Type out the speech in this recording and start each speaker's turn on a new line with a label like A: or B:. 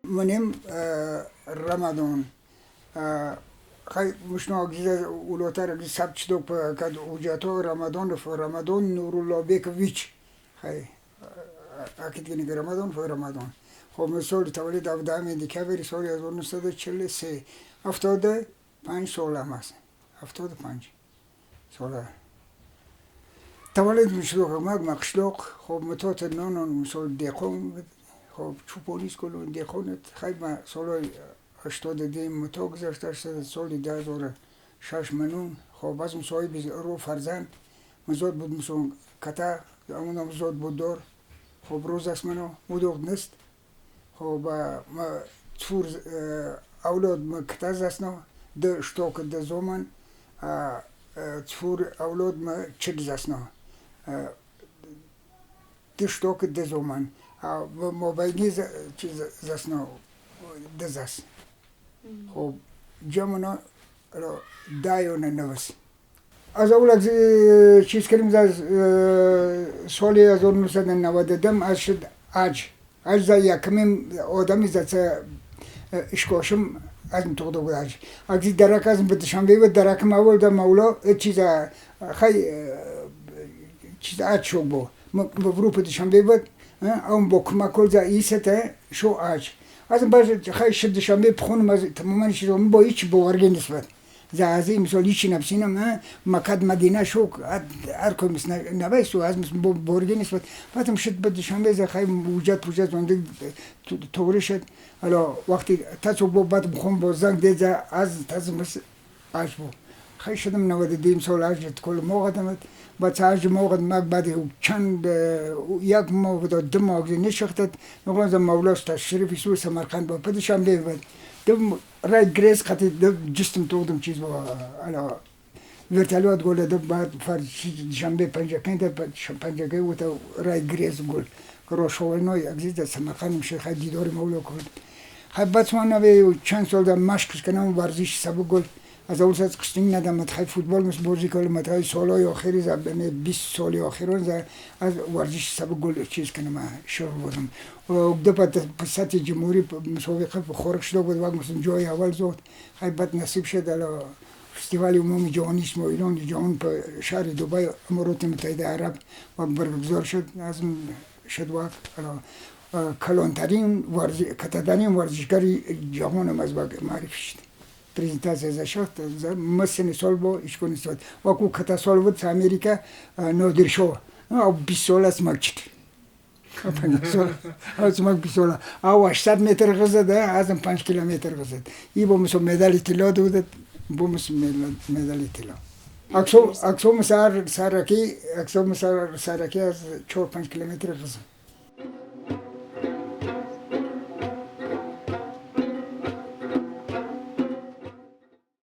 A: منیم رمضان خی مشنا گیز اولوتر گیز سبت شدو کد اوجاتو رمضان نور الله بیک ویچ خی اكيد كني رمضان في رمضان خب مسول تولید افدام دیکه سال 1943 75 سال هم است 75 سال تولید مشلوق مقشلوق خب متوت نون مسول دیقون خب چو پلیس کلون دیقونت خیلی ما سال 82 متو گذشته شد سال 2006 منون خب از مسایی رو فرزند مزود بود مسون کتا اون مزود بود دور خب روز است منو مودوغ نست خب ما تفور اولاد ما کتاز است نه ده شتوک ده زمان تفور اولاد ما چیز است نه ده شتوک ده زمان ما بینی چیز است نه ده است خب جمعنا دایون نوس از اول چیز کردیم از سال 1992 از شد از یکمین آدمی زد اشکاشم از متوقع بود از درک از بدشنبه و درک اول در مولا چیز خیلی چیز عاد شو بو مبروک بدشنبه بود اون با کمک کل ایسته شو از بعد خیلی شد شنبه بخونم از تماما شدم با هیچ باورگی نسبت زازی مثال هیچی نبسینم مکد مدینه شوک هر کوم نبایست و از مثل باورگی نسبت بعدم شد بعد شنبه ز خیلی وجود زنده طوری شد حالا وقتی تاسو بعد بخون با زنگ دیزه از تاسو مثل عاج بود خیلی شدم 92 سال عاج کل موقع دمت بعد عاج موقع بعد چند یک موقع دو موقع نشخت نقول زم مولاست تشریفی سو سمرقند با بعد شنبه بود دم رای گریز خاطر دم جستم تودم چیز با حالا ورتالوات گل دم بعد فرد شنبه پنجاه و تا رای گریز گل کروشوال نوی اگزیت سمرقند میشه خیلی دیدار مولا کرد خیلی بعد من نبی چند سال دم مشق کنم ورزش سبک گل از اول ساعت قصدی ندارم خیلی فوتبال مثل بازی کردم متای سالهای آخری زبان 20 سال آخرون از ورزش سبک گل چیز کنم شروع بودم و دو پسات جمهوری مسابقه خورک شده بود وقت مثلا جای اول زود خیلی بعد نصیب شد الا فستیوال عمومی جهانی اسم ایران جهان په شهر دبی امارات متحده عرب وقت برگزار شد از شد وقت کلانترین کتادرین ورزشکاری جهان هم از معرفی شد prezentacija za šaht, za mesene solbo iškonistot. Vaku kata solvot sa Amerika nodiršo. A bisola smakčit. Smak bisola. A 800 metr gazad, azam 5 kilometr gazad. I bomus medali tila dudet, bomus medali tila. Akso مسار سرکی از 4-5 کیلومتر گذشت.